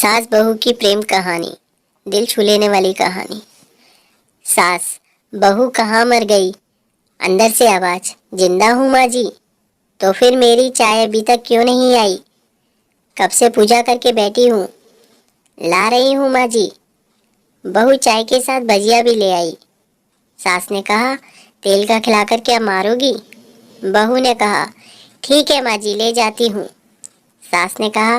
सास बहू की प्रेम कहानी, दिल छू लेने वाली कहानी। सास, बहू कहाँ मर गई? अंदर से आवाज, जिंदा हूँ माँ जी। तो फिर मेरी चाय अभी तक क्यों नहीं आई? कब से पूजा करके बैठी हूँ, ला रही हूँ माँ जी। बहू चाय के साथ भजिया भी ले आई। सास ने कहा, तेल का खिलाकर क्या मारोगी? बहू ने कहा, ठीक है माँ जी, ले जाती हूँ। सास ने कहा,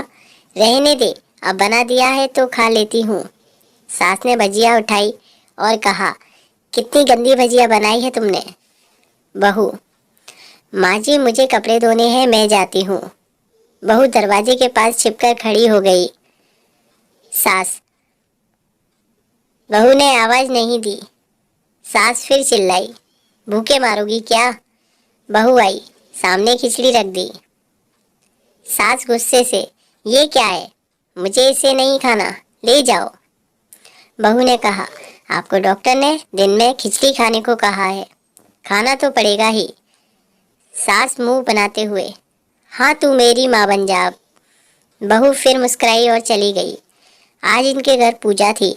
रहने दे, अब बना दिया है तो खा लेती हूँ। सास ने भजिया उठाई और कहा, कितनी गंदी भजिया बनाई है तुमने। बहू, माँ जी मुझे कपड़े धोने हैं, मैं जाती हूँ। बहू दरवाजे के पास छिपकर खड़ी हो गई। सास, बहू ने आवाज नहीं दी। सास फिर चिल्लाई, भूखे मारोगी क्या? बहू आई, सामने खिचड़ी रख दी। सास गुस्से से, ये क्या है? मुझे इसे नहीं खाना, ले जाओ। बहू ने कहा, आपको डॉक्टर ने दिन में खिचड़ी खाने को कहा है, खाना तो पड़ेगा ही। सास मुंह बनाते हुए, हाँ तू मेरी माँ बन जा। बहू फिर मुस्कुराई और चली गई। आज इनके घर पूजा थी।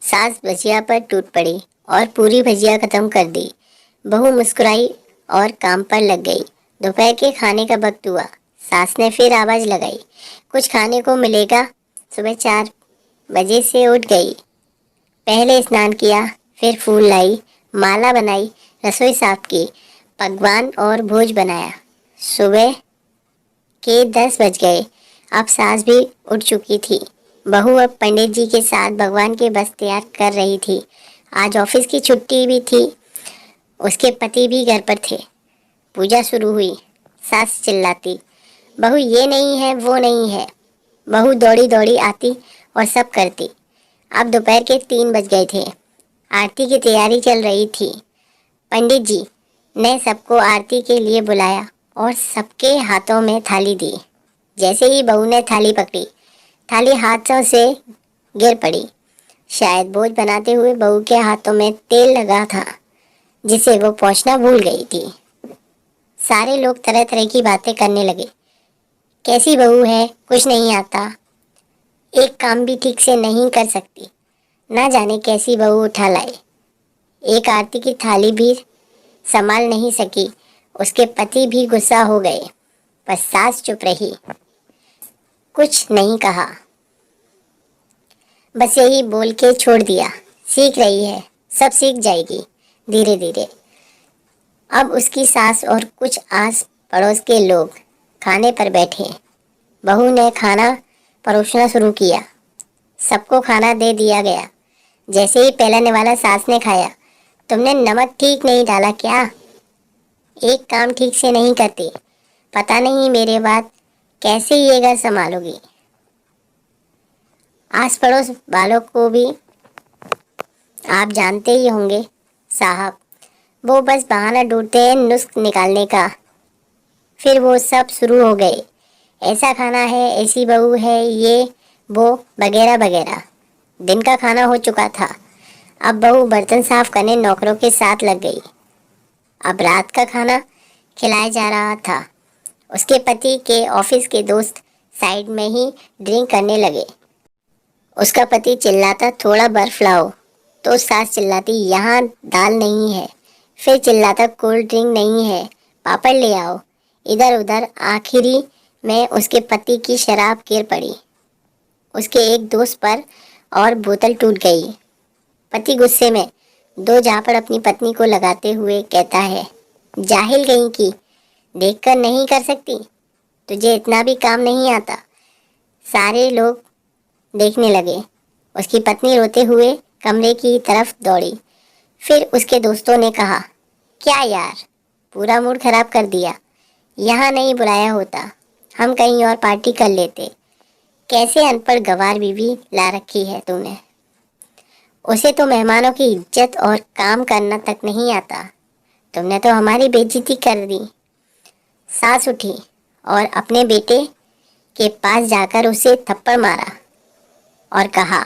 सास भजिया पर टूट पड़ी और पूरी भजिया खत्म कर दी। बहू मुस्कुराई और काम पर लग गई। दोपहर के खाने का वक्त हुआ। सास ने फिर आवाज लगाई, कुछ खाने को मिलेगा? सुबह 4 बजे से उठ गई। पहले स्नान किया, फिर फूल लाई, माला बनाई, रसोई साफ की, पकवान और भोज बनाया। सुबह के 10 बज गए। अब सास भी उठ चुकी थी। बहू अब पंडित जी के साथ भगवान के बस तैयार कर रही थी। आज ऑफिस की छुट्टी भी थी। उसके पति भी घर पर थे। पूजा शुरू हुई। सास चिल्लाती, बहू ये नहीं है, वो नहीं है। बहू दौड़ी दौड़ी आती और सब करती। अब दोपहर के 3 बज गए थे। आरती की तैयारी चल रही थी। पंडित जी ने सबको आरती के लिए बुलाया और सबके हाथों में थाली दी। जैसे ही बहू ने थाली पकड़ी, थाली हाथों से गिर पड़ी। शायद भोज बनाते हुए बहू के हाथों में तेल लगा था, जिसे वो पोंछना भूल गई थी। सारे लोग तरह तरह की बातें करने लगे। कैसी बहू है, कुछ नहीं आता, एक काम भी ठीक से नहीं कर सकती, ना जाने कैसी बहू उठा लाई। एक आरती की थाली भी संभाल नहीं सकी। उसके पति भी गुस्सा हो गए, पर सास चुप रही, कुछ नहीं कहा। बस यही बोल के छोड़ दिया, सीख रही है, सब सीख जाएगी धीरे धीरे। अब उसकी सास और कुछ आस पड़ोस के लोग खाने पर बैठे। बहू ने खाना परोसना शुरू किया। सबको खाना दे दिया गया। जैसे ही पहला निवाला सास ने खाया, तुमने नमक ठीक नहीं डाला क्या? एक काम ठीक से नहीं करती, पता नहीं मेरे बाद कैसे ये घर संभालोगी। आस पड़ोस वालों को भी आप जानते ही होंगे साहब, वो बस बहाना ढूंढते हैं नुस्ख निकालने का। फिर वो सब शुरू हो गए, ऐसा खाना है, ऐसी बहू है, ये वो वगैरह वगैरह। दिन का खाना हो चुका था। अब बहू बर्तन साफ करने नौकरों के साथ लग गई। अब रात का खाना खिलाया जा रहा था। उसके पति के ऑफिस के दोस्त साइड में ही ड्रिंक करने लगे। उसका पति चिल्लाता, थोड़ा बर्फ लाओ, तो सास चिल्लाती, यहाँ दाल नहीं है। फिर चिल्लाता, कोल्ड ड्रिंक नहीं है, पापड़ ले आओ। इधर उधर आखिरी में उसके पति की शराब गिर पड़ी उसके एक दोस्त पर और बोतल टूट गई। पति गुस्से में 2 झापड़ अपनी पत्नी को लगाते हुए कहता है, जाहिल कहीं की, देखकर नहीं कर सकती, तुझे इतना भी काम नहीं आता। सारे लोग देखने लगे। उसकी पत्नी रोते हुए कमरे की तरफ दौड़ी। फिर उसके दोस्तों ने कहा, क्या यार, पूरा मूड खराब कर दिया। यहाँ नहीं बुलाया होता, हम कहीं और पार्टी कर लेते। कैसे अनपढ़ गंवार बीवी ला रखी है तूने। उसे तो मेहमानों की इज्जत और काम करना तक नहीं आता। तुमने तो हमारी बेइज्जती कर दी। सास उठी और अपने बेटे के पास जाकर उसे थप्पड़ मारा और कहा,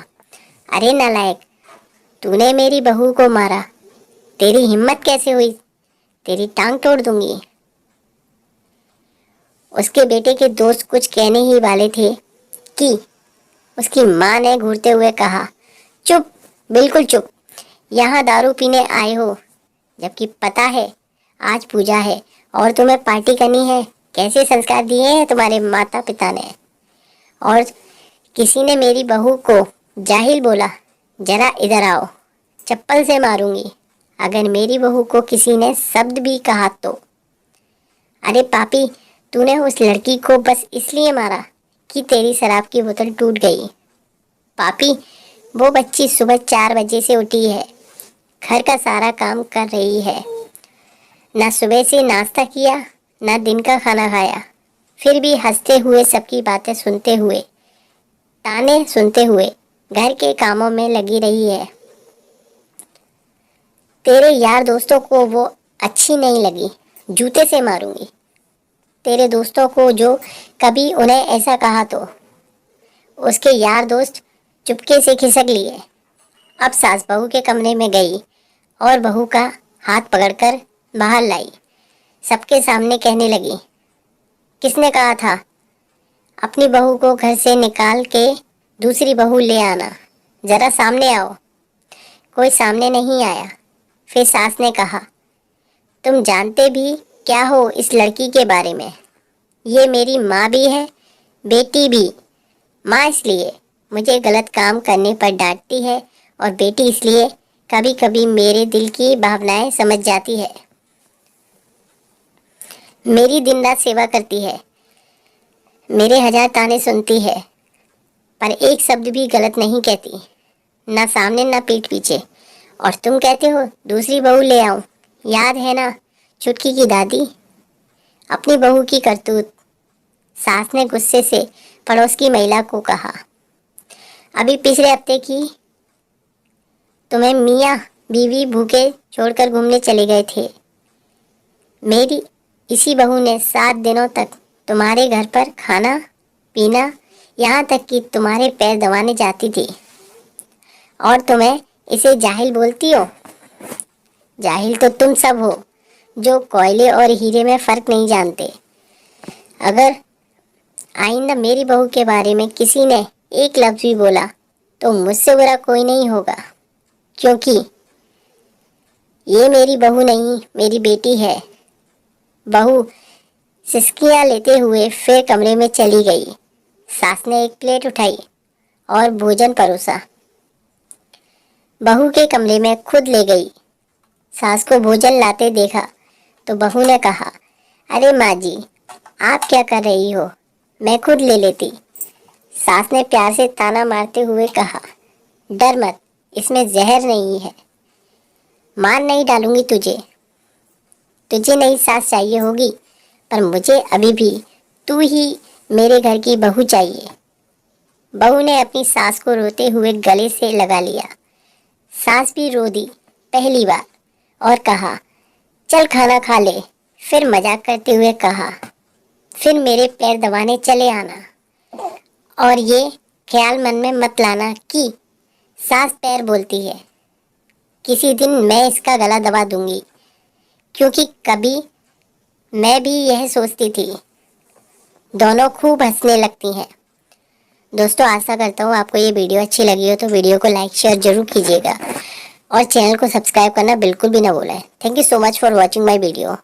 अरे नालायक, तूने मेरी बहू को मारा, तेरी हिम्मत कैसे हुई, तेरी टांग तोड़ दूंगी। उसके बेटे के दोस्त कुछ कहने ही वाले थे कि उसकी माँ ने घूरते हुए कहा, चुप, बिल्कुल चुप। यहाँ दारू पीने आए हो, जबकि पता है आज पूजा है और तुम्हें पार्टी करनी है। कैसे संस्कार दिए हैं तुम्हारे माता पिता ने। और किसी ने मेरी बहू को जाहिल बोला, जरा इधर आओ, चप्पल से मारूंगी अगर मेरी बहू को किसी ने शब्द भी कहा तो। अरे पापी, तूने उस लड़की को बस इसलिए मारा कि तेरी शराब की बोतल टूट गई। पापी, वो बच्ची सुबह 4 बजे से उठी है, घर का सारा काम कर रही है, ना सुबह से नाश्ता किया ना दिन का खाना खाया, फिर भी हंसते हुए सबकी बातें सुनते हुए, ताने सुनते हुए घर के कामों में लगी रही है। तेरे यार दोस्तों को वो अच्छी नहीं लगी, जूते से मारूंगी। तेरे दोस्तों को जो कभी उन्हें ऐसा कहा तो उसके यार दोस्त चुपके से खिसक लिए। अब सास बहू के कमरे में गई और बहू का हाथ पकड़कर बाहर लाई। सबके सामने कहने लगी, किसने कहा था अपनी बहू को घर से निकाल के दूसरी बहू ले आना, जरा सामने आओ। कोई सामने नहीं आया। फिर सास ने कहा, तुम जानते भी क्या हो इस लड़की के बारे में? ये मेरी माँ भी है, बेटी भी। माँ इसलिए मुझे गलत काम करने पर डांटती है और बेटी इसलिए कभी कभी मेरे दिल की भावनाएं समझ जाती है। मेरी दिन रात सेवा करती है, मेरे 1000 ताने सुनती है, पर एक शब्द भी गलत नहीं कहती, ना सामने ना पीठ पीछे। और तुम कहते हो दूसरी बहू ले आओ। याद है ना छुटकी की दादी, अपनी बहू की करतूत। सास ने गुस्से से पड़ोस की महिला को कहा, अभी पिछले हफ्ते की तुम्हें मियाँ बीवी भूखे छोड़कर घूमने चले गए थे। मेरी इसी बहू ने 7 दिनों तक तुम्हारे घर पर खाना पीना, यहाँ तक कि तुम्हारे पैर दबाने जाती थी, और तुम्हें इसे जाहिल बोलती हो? जाहिल तो तुम सब हो जो कोयले और हीरे में फर्क नहीं जानते। अगर आइंदा मेरी बहू के बारे में किसी ने एक लफ्ज भी बोला तो मुझसे बुरा कोई नहीं होगा, क्योंकि ये मेरी बहू नहीं, मेरी बेटी है। बहू सिसकियां लेते हुए फिर कमरे में चली गई। सास ने एक प्लेट उठाई और भोजन परोसा, बहू के कमरे में खुद ले गई। सास को भोजन लाते देखा तो बहू ने कहा, अरे माँ जी, आप क्या कर रही हो, मैं खुद ले लेती। सास ने प्यार से ताना मारते हुए कहा, डर मत, इसमें जहर नहीं है, मार नहीं डालूंगी तुझे। तुझे नई सास चाहिए होगी, पर मुझे अभी भी तू ही मेरे घर की बहू चाहिए। बहू ने अपनी सास को रोते हुए गले से लगा लिया। सास भी रो दी पहली बार और कहा, चल खाना खा ले। फिर मजाक करते हुए कहा, फिर मेरे पैर दबाने चले आना, और ये ख्याल मन में मत लाना कि सास पैर बोलती है। किसी दिन मैं इसका गला दबा दूंगी, क्योंकि कभी मैं भी यह सोचती थी। दोनों खूब हंसने लगती हैं। दोस्तों, आशा करता हूँ आपको ये वीडियो अच्छी लगी हो, तो वीडियो को लाइक शेयर जरूर कीजिएगा और चैनल को सब्सक्राइब करना बिल्कुल भी ना भूलें। Thank you so much for watching my video.